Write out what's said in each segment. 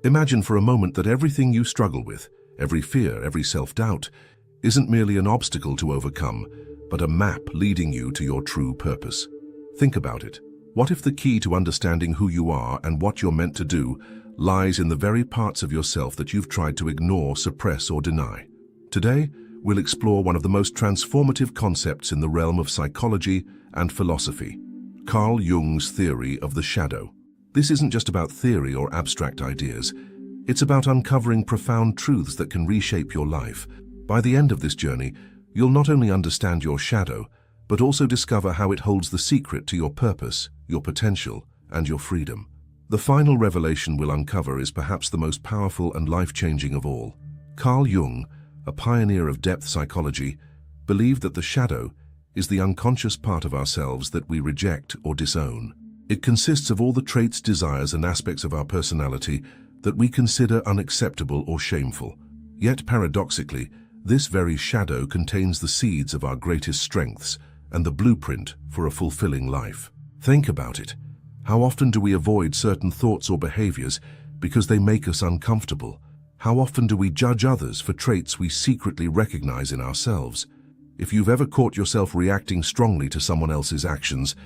Imagine for a moment that everything you struggle with, every fear, every self-doubt, isn't merely an obstacle to overcome, but a map leading you to your true purpose. Think about it. What if the key to understanding who you are and what you're meant to do lies in the very parts of yourself that you've tried to ignore, suppress, or deny? Today, we'll explore one of the most transformative concepts in the realm of psychology and philosophy, Carl Jung's theory of the shadow. This isn't just about theory or abstract ideas. It's about uncovering profound truths that can reshape your life. By the end of this journey, you'll not only understand your shadow, but also discover how it holds the secret to your purpose, your potential, and your freedom. The final revelation we'll uncover is perhaps the most powerful and life-changing of all. Carl Jung, a pioneer of depth psychology, believed that the shadow is the unconscious part of ourselves that we reject or disown. It consists of all the traits, desires, and aspects of our personality that we consider unacceptable or shameful. Yet paradoxically, this very shadow contains the seeds of our greatest strengths and the blueprint for a fulfilling life. Think about it. How often do we avoid certain thoughts or behaviors because they make us uncomfortable? How often do we judge others for traits we secretly recognize in ourselves? If you've ever caught yourself reacting strongly to someone else's actions,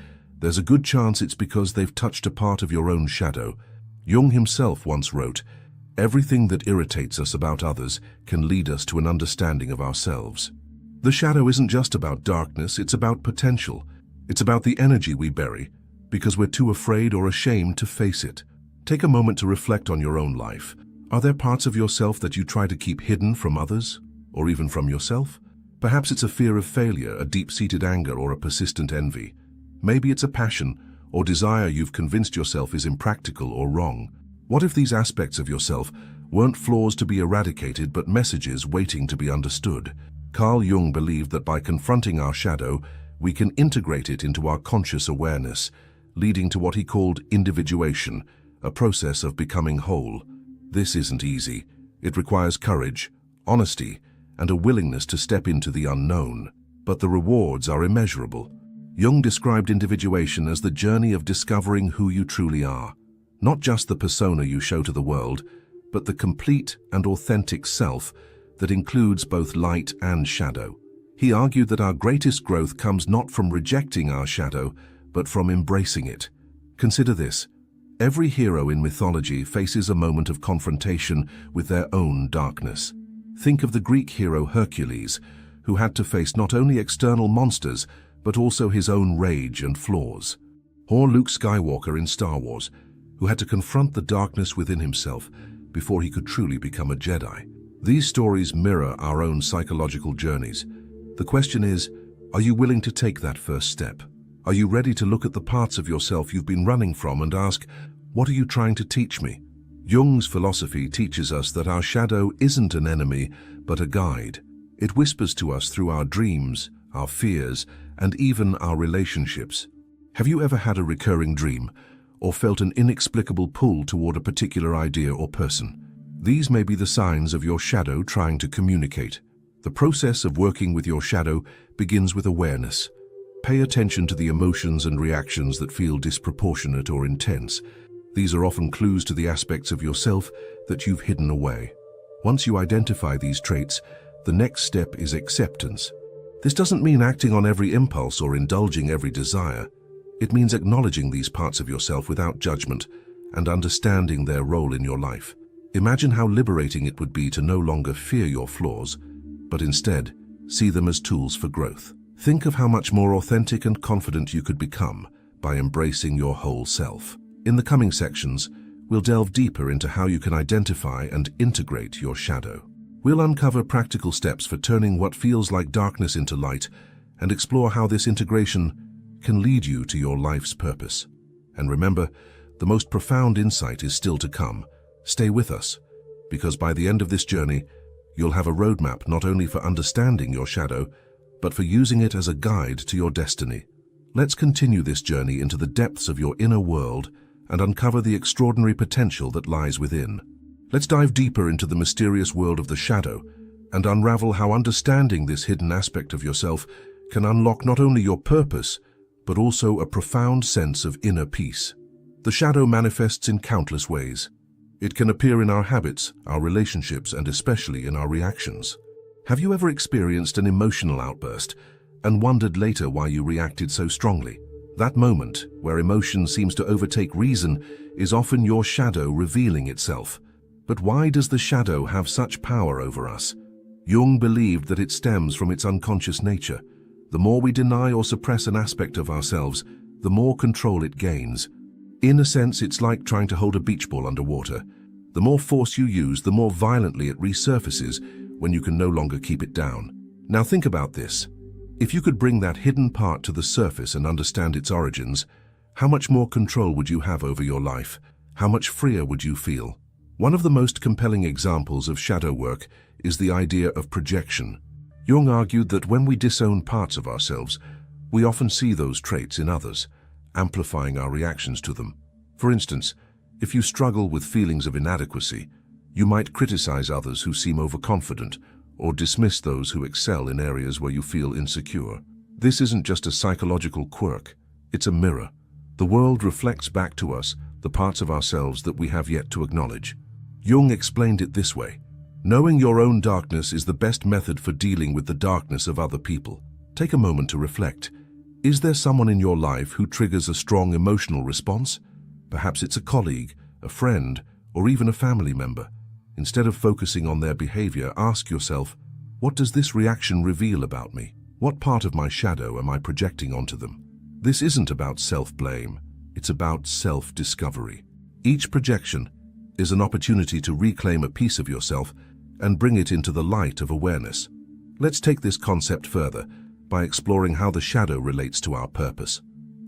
there's a good chance it's because they've touched a part of your own shadow. Jung himself once wrote, "Everything that irritates us about others can lead us to an understanding of ourselves." The shadow isn't just about darkness, it's about potential. It's about the energy we bury because we're too afraid or ashamed to face it. Take a moment to reflect on your own life. Are there parts of yourself that you try to keep hidden from others, or even from yourself? Perhaps it's a fear of failure, a deep-seated anger, or a persistent envy. Maybe it's a passion or desire you've convinced yourself is impractical or wrong. What if these aspects of yourself weren't flaws to be eradicated but messages waiting to be understood? Carl Jung believed that by confronting our shadow, we can integrate it into our conscious awareness, leading to what he called individuation, a process of becoming whole. This isn't easy. It requires courage, honesty, and a willingness to step into the unknown. But the rewards are immeasurable. Jung described individuation as the journey of discovering who you truly are. Not just the persona you show to the world, but the complete and authentic self that includes both light and shadow. He argued that our greatest growth comes not from rejecting our shadow, but from embracing it. Consider this. Every hero in mythology faces a moment of confrontation with their own darkness. Think of the Greek hero Hercules, who had to face not only external monsters, but also his own rage and flaws. Or Luke Skywalker in Star Wars, who had to confront the darkness within himself before he could truly become a Jedi. These stories mirror our own psychological journeys. The question is, are you willing to take that first step? Are you ready to look at the parts of yourself you've been running from and ask, what are you trying to teach me? Jung's philosophy teaches us that our shadow isn't an enemy, but a guide. It whispers to us through our dreams, our fears, and even our relationships. Have you ever had a recurring dream or felt an inexplicable pull toward a particular idea or person? These may be the signs of your shadow trying to communicate. The process of working with your shadow begins with awareness. Pay attention to the emotions and reactions that feel disproportionate or intense. These are often clues to the aspects of yourself that you've hidden away. Once you identify these traits, the next step is acceptance. This doesn't mean acting on every impulse or indulging every desire. It means acknowledging these parts of yourself without judgment and understanding their role in your life. Imagine how liberating it would be to no longer fear your flaws, but instead see them as tools for growth. Think of how much more authentic and confident you could become by embracing your whole self. In the coming sections, we'll delve deeper into how you can identify and integrate your shadow. We'll uncover practical steps for turning what feels like darkness into light and explore how this integration can lead you to your life's purpose. And remember, the most profound insight is still to come. Stay with us, because by the end of this journey, you'll have a roadmap not only for understanding your shadow, but for using it as a guide to your destiny. Let's continue this journey into the depths of your inner world and uncover the extraordinary potential that lies within. Let's dive deeper into the mysterious world of the shadow and unravel how understanding this hidden aspect of yourself can unlock not only your purpose, but also a profound sense of inner peace. The shadow manifests in countless ways. It can appear in our habits, our relationships, and especially in our reactions. Have you ever experienced an emotional outburst and wondered later why you reacted so strongly? That moment, where emotion seems to overtake reason, is often your shadow revealing itself. But why does the shadow have such power over us? Jung believed that it stems from its unconscious nature. The more we deny or suppress an aspect of ourselves, the more control it gains. In a sense, it's like trying to hold a beach ball underwater. The more force you use, the more violently it resurfaces when you can no longer keep it down. Now think about this. If you could bring that hidden part to the surface and understand its origins, how much more control would you have over your life? How much freer would you feel? One of the most compelling examples of shadow work is the idea of projection. Jung argued that when we disown parts of ourselves, we often see those traits in others, amplifying our reactions to them. For instance, if you struggle with feelings of inadequacy, you might criticize others who seem overconfident or dismiss those who excel in areas where you feel insecure. This isn't just a psychological quirk, it's a mirror. The world reflects back to us the parts of ourselves that we have yet to acknowledge. Jung explained it this way: knowing your own darkness is the best method for dealing with the darkness of other people. Take a moment to reflect. Is there someone in your life who triggers a strong emotional response? Perhaps it's a colleague, a friend, or even a family member. Instead of focusing on their behavior, ask yourself, what does this reaction reveal about me? What part of my shadow am I projecting onto them? This isn't about self-blame, it's about self-discovery. Each projection is an opportunity to reclaim a piece of yourself and bring it into the light of awareness. Let's take this concept further by exploring how the shadow relates to our purpose.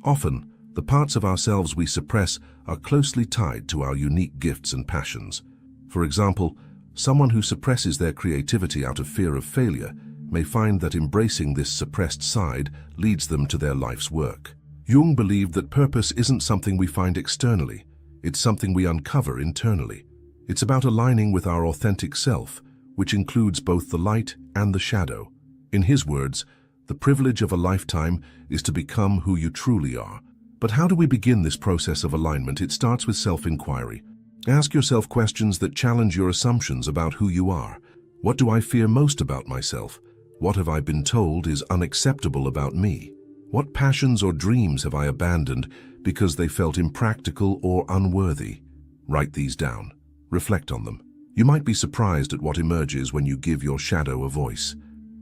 Often, the parts of ourselves we suppress are closely tied to our unique gifts and passions. For example, someone who suppresses their creativity out of fear of failure may find that embracing this suppressed side leads them to their life's work. Jung believed that purpose isn't something we find externally, it's something we uncover internally. It's about aligning with our authentic self, which includes both the light and the shadow. In his words, the privilege of a lifetime is to become who you truly are. But how do we begin this process of alignment? It starts with self-inquiry. Ask yourself questions that challenge your assumptions about who you are. What do I fear most about myself? What have I been told is unacceptable about me? What passions or dreams have I abandoned because they felt impractical or unworthy? Write these down. Reflect on them. You might be surprised at what emerges when you give your shadow a voice.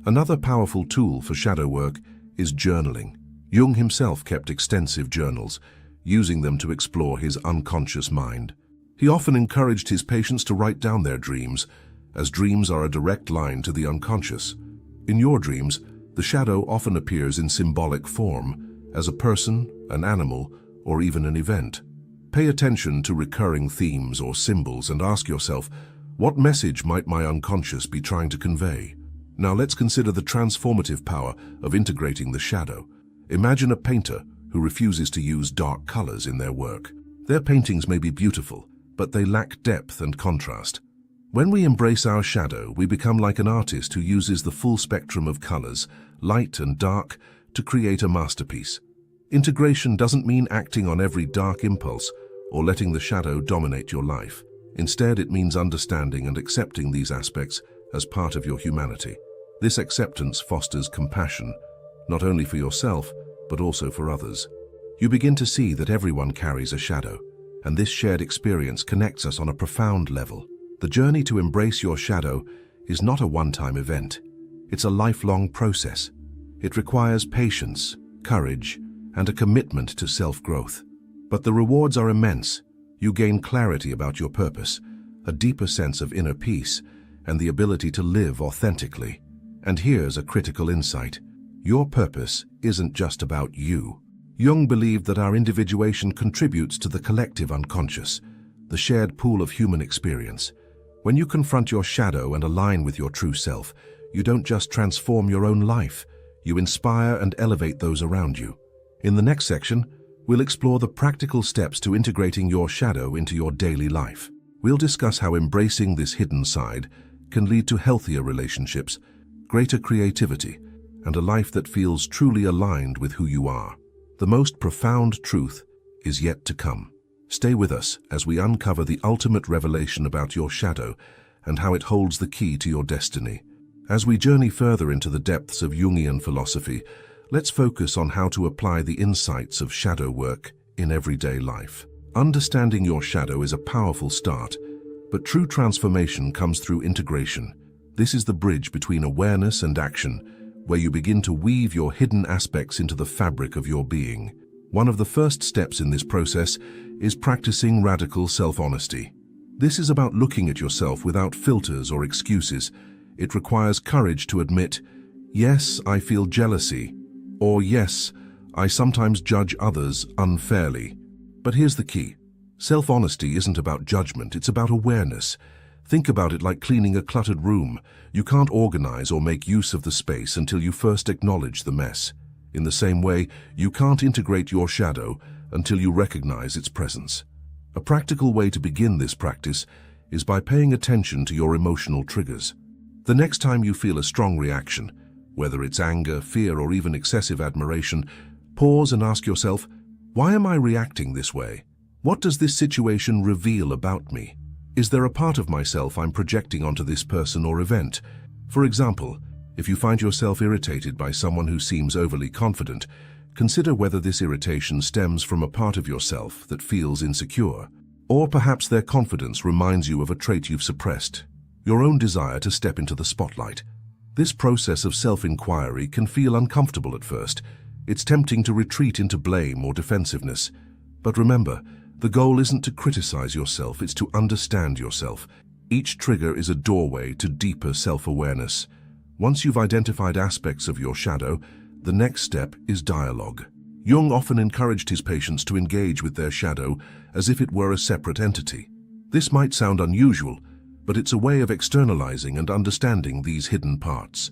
Another powerful tool for shadow work is journaling. Jung himself kept extensive journals, using them to explore his unconscious mind. He often encouraged his patients to write down their dreams, as dreams are a direct line to the unconscious. In your dreams, the shadow often appears in symbolic form, as a person, an animal, or even an event. Pay attention to recurring themes or symbols and ask yourself, what message might my unconscious be trying to convey? Now let's consider the transformative power of integrating the shadow. Imagine a painter who refuses to use dark colors in their work. Their paintings may be beautiful, but they lack depth and contrast. When we embrace our shadow, we become like an artist who uses the full spectrum of colors, light and dark, to create a masterpiece. Integration doesn't mean acting on every dark impulse or letting the shadow dominate your life. Instead, it means understanding and accepting these aspects as part of your humanity. This acceptance fosters compassion, not only for yourself, but also for others. You begin to see that everyone carries a shadow, and this shared experience connects us on a profound level. The journey to embrace your shadow is not a one-time event. It's a lifelong process. It requires patience, courage, and a commitment to self-growth. But the rewards are immense. You gain clarity about your purpose, a deeper sense of inner peace, and the ability to live authentically. And here's a critical insight. Your purpose isn't just about you. Jung believed that our individuation contributes to the collective unconscious, the shared pool of human experience. When you confront your shadow and align with your true self, you don't just transform your own life, you inspire and elevate those around you. In the next section, we'll explore the practical steps to integrating your shadow into your daily life. We'll discuss how embracing this hidden side can lead to healthier relationships, greater creativity, and a life that feels truly aligned with who you are. The most profound truth is yet to come. Stay with us as we uncover the ultimate revelation about your shadow and how it holds the key to your destiny. As we journey further into the depths of Jungian philosophy, let's focus on how to apply the insights of shadow work in everyday life. Understanding your shadow is a powerful start, but true transformation comes through integration. This is the bridge between awareness and action, where you begin to weave your hidden aspects into the fabric of your being. One of the first steps in this process is practicing radical self-honesty. This is about looking at yourself without filters or excuses. It requires courage to admit, yes, I feel jealousy, or yes, I sometimes judge others unfairly. But here's the key. Self-honesty isn't about judgment, it's about awareness. Think about it like cleaning a cluttered room. You can't organize or make use of the space until you first acknowledge the mess. In the same way, you can't integrate your shadow until you recognize its presence. A practical way to begin this practice is by paying attention to your emotional triggers. The next time you feel a strong reaction, whether it's anger, fear, or even excessive admiration, pause and ask yourself, why am I reacting this way? What does this situation reveal about me? Is there a part of myself I'm projecting onto this person or event? For example, if you find yourself irritated by someone who seems overly confident, consider whether this irritation stems from a part of yourself that feels insecure. Or perhaps their confidence reminds you of a trait you've suppressed, your own desire to step into the spotlight. This process of self-inquiry can feel uncomfortable at first. It's tempting to retreat into blame or defensiveness. But remember, the goal isn't to criticize yourself, it's to understand yourself. Each trigger is a doorway to deeper self-awareness. Once you've identified aspects of your shadow, the next step is dialogue. Jung often encouraged his patients to engage with their shadow as if it were a separate entity. This might sound unusual, but it's a way of externalizing and understanding these hidden parts.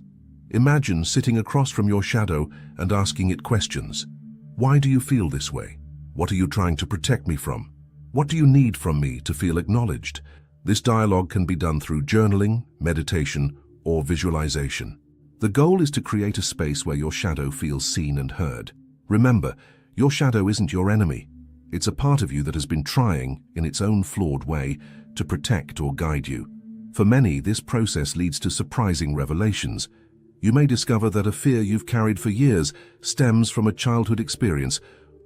Imagine sitting across from your shadow and asking it questions. Why do you feel this way? What are you trying to protect me from? What do you need from me to feel acknowledged? This dialogue can be done through journaling, meditation, or visualization. The goal is to create a space where your shadow feels seen and heard. Remember, your shadow isn't your enemy. It's a part of you that has been trying, in its own flawed way, to protect or guide you. For many, this process leads to surprising revelations. You may discover that a fear you've carried for years stems from a childhood experience,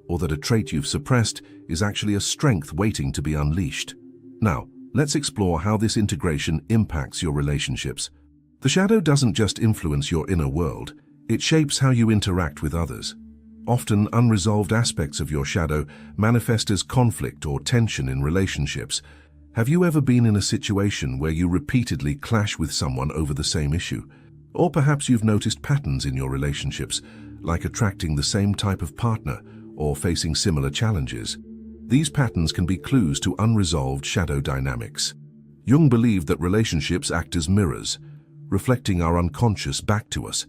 or that a trait you've suppressed is actually a strength waiting to be unleashed. Now, let's explore how this integration impacts your relationships. The shadow doesn't just influence your inner world, it shapes how you interact with others. Often, unresolved aspects of your shadow manifest as conflict or tension in relationships. Have you ever been in a situation where you repeatedly clash with someone over the same issue? Or perhaps you've noticed patterns in your relationships, like attracting the same type of partner or facing similar challenges. These patterns can be clues to unresolved shadow dynamics. Jung believed that relationships act as mirrors, reflecting our unconscious back to us.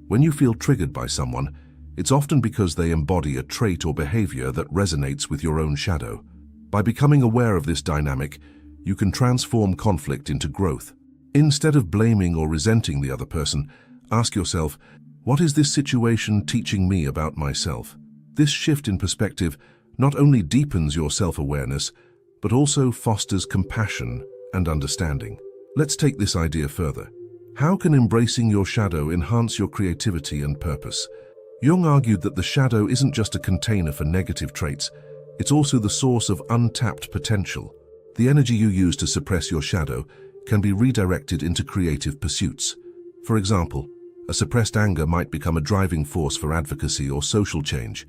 When you feel triggered by someone, it's often because they embody a trait or behavior that resonates with your own shadow. By becoming aware of this dynamic, you can transform conflict into growth. Instead of blaming or resenting the other person, ask yourself, what is this situation teaching me about myself? This shift in perspective not only deepens your self-awareness, but also fosters compassion and understanding. Let's take this idea further. How can embracing your shadow enhance your creativity and purpose? Jung argued that the shadow isn't just a container for negative traits, it's also the source of untapped potential. The energy you use to suppress your shadow can be redirected into creative pursuits. For example, a suppressed anger might become a driving force for advocacy or social change.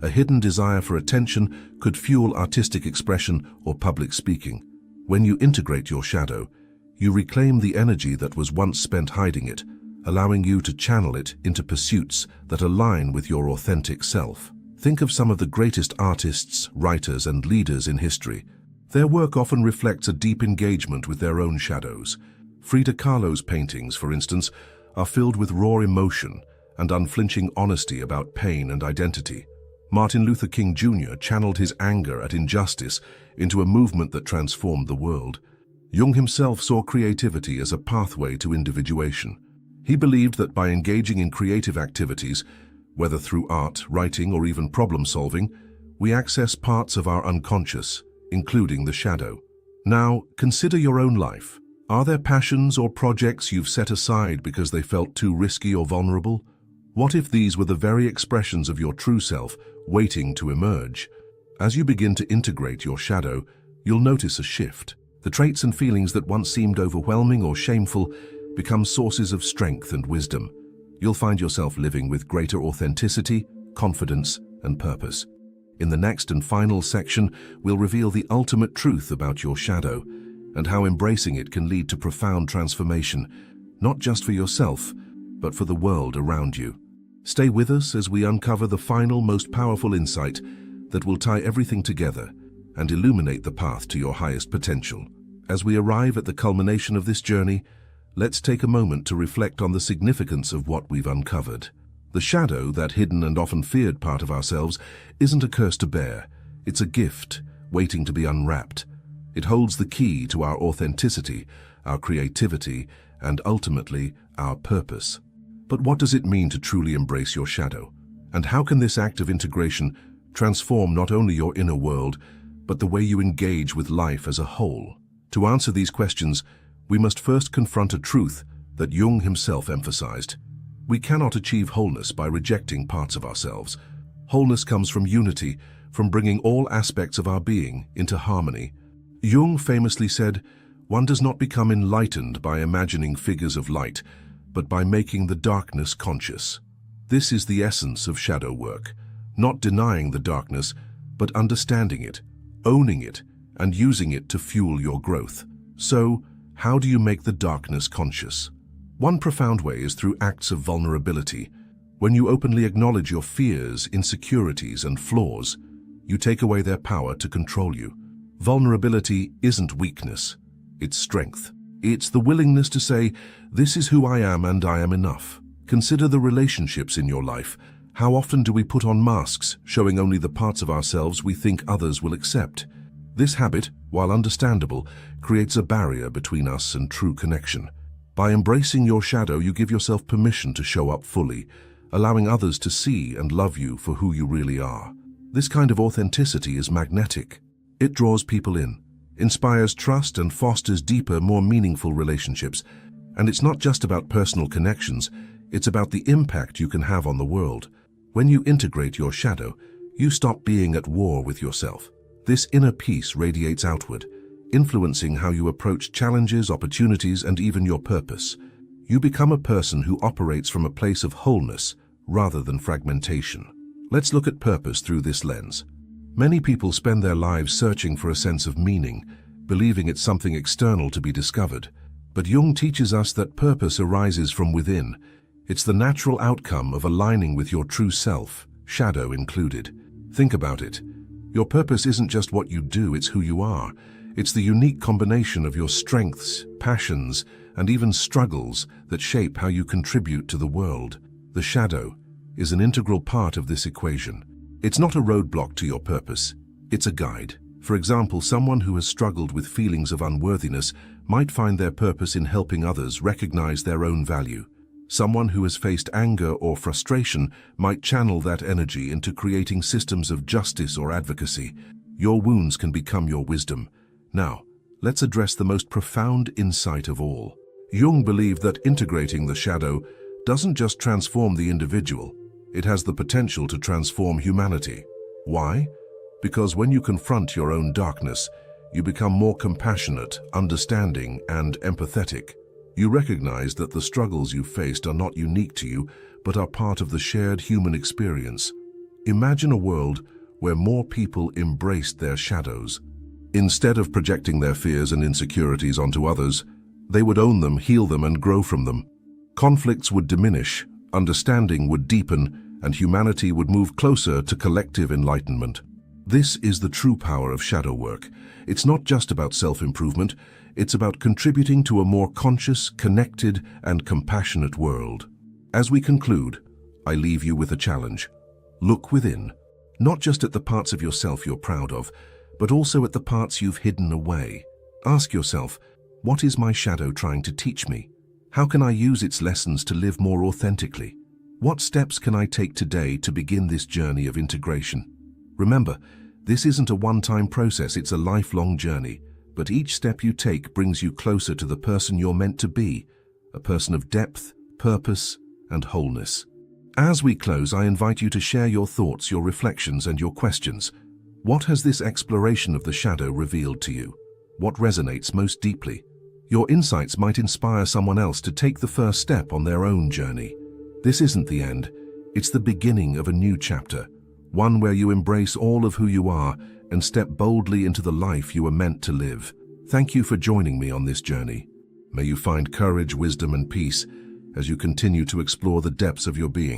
A hidden desire for attention could fuel artistic expression or public speaking. When you integrate your shadow, you reclaim the energy that was once spent hiding it, allowing you to channel it into pursuits that align with your authentic self. Think of some of the greatest artists, writers, and leaders in history. Their work often reflects a deep engagement with their own shadows. Frida Kahlo's paintings, for instance, are filled with raw emotion and unflinching honesty about pain and identity. Martin Luther King Jr. channeled his anger at injustice into a movement that transformed the world. Jung himself saw creativity as a pathway to individuation. He believed that by engaging in creative activities, whether through art, writing, or even problem-solving, we access parts of our unconscious, including the shadow. Now, consider your own life. Are there passions or projects you've set aside because they felt too risky or vulnerable? What if these were the very expressions of your true self, waiting to emerge? As you begin to integrate your shadow, you'll notice a shift. The traits and feelings that once seemed overwhelming or shameful become sources of strength and wisdom. You'll find yourself living with greater authenticity, confidence, and purpose. In the next and final section, we'll reveal the ultimate truth about your shadow and how embracing it can lead to profound transformation, not just for yourself, but for the world around you. Stay with us as we uncover the final, most powerful insight that will tie everything together and illuminate the path to your highest potential. As we arrive at the culmination of this journey, let's take a moment to reflect on the significance of what we've uncovered. The shadow, that hidden and often feared part of ourselves, isn't a curse to bear. It's a gift waiting to be unwrapped. It holds the key to our authenticity, our creativity, and ultimately, our purpose. But what does it mean to truly embrace your shadow? And how can this act of integration transform not only your inner world, but the way you engage with life as a whole? To answer these questions, we must first confront a truth that Jung himself emphasized. We cannot achieve wholeness by rejecting parts of ourselves. Wholeness comes from unity, from bringing all aspects of our being into harmony. Jung famously said, "One does not become enlightened by imagining figures of light, but by making the darkness conscious." This is the essence of shadow work, not denying the darkness, but understanding it, owning it, and using it to fuel your growth. So, how do you make the darkness conscious? One profound way is through acts of vulnerability. When you openly acknowledge your fears, insecurities, and flaws, you take away their power to control you. Vulnerability isn't weakness, it's strength. It's the willingness to say, "This is who I am and I am enough." Consider the relationships in your life. How often do we put on masks, showing only the parts of ourselves we think others will accept? This habit, while understandable, creates a barrier between us and true connection. By embracing your shadow, you give yourself permission to show up fully, allowing others to see and love you for who you really are. This kind of authenticity is magnetic. It draws people in, inspires trust, and fosters deeper, more meaningful relationships. And it's not just about personal connections, it's about the impact you can have on the world. When you integrate your shadow, you stop being at war with yourself. This inner peace radiates outward, influencing how you approach challenges, opportunities, and even your purpose. You become a person who operates from a place of wholeness rather than fragmentation. Let's look at purpose through this lens. Many people spend their lives searching for a sense of meaning, believing it's something external to be discovered. But Jung teaches us that purpose arises from within. It's the natural outcome of aligning with your true self, shadow included. Think about it. Your purpose isn't just what you do, it's who you are. It's the unique combination of your strengths, passions, and even struggles that shape how you contribute to the world. The shadow is an integral part of this equation. It's not a roadblock to your purpose, it's a guide. For example, someone who has struggled with feelings of unworthiness might find their purpose in helping others recognize their own value. Someone who has faced anger or frustration might channel that energy into creating systems of justice or advocacy. Your wounds can become your wisdom. Now, let's address the most profound insight of all. Jung believed that integrating the shadow doesn't just transform the individual, it has the potential to transform humanity. Why? Because when you confront your own darkness, you become more compassionate, understanding, and empathetic. You recognize that the struggles you faced are not unique to you, but are part of the shared human experience. Imagine a world where more people embraced their shadows. Instead of projecting their fears and insecurities onto others, they would own them, heal them, and grow from them. Conflicts would diminish, understanding would deepen, and humanity would move closer to collective enlightenment. This is the true power of shadow work. It's not just about self-improvement, it's about contributing to a more conscious, connected, and compassionate world. As we conclude, I leave you with a challenge. Look within, not just at the parts of yourself you're proud of, but also at the parts you've hidden away. Ask yourself, what is my shadow trying to teach me? How can I use its lessons to live more authentically? What steps can I take today to begin this journey of integration? Remember, This isn't a one-time process, it's a lifelong journey. But each step you take brings you closer to the person you're meant to be, a person of depth, purpose, and wholeness. As we close, I invite you to share your thoughts, your reflections, and your questions. What has this exploration of the shadow revealed to you? What resonates most deeply? Your insights might inspire someone else to take the first step on their own journey. This isn't the end, it's the beginning of a new chapter, one where you embrace all of who you are and step boldly into the life you were meant to live. Thank you for joining me on this journey. May you find courage, wisdom, and peace as you continue to explore the depths of your being.